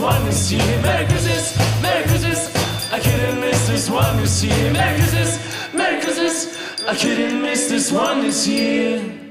one this year. Merry Christmas, Merry Christmas. I couldn't miss this one this year. Merry Christmas, Merry Christmas. I couldn't miss this one this year.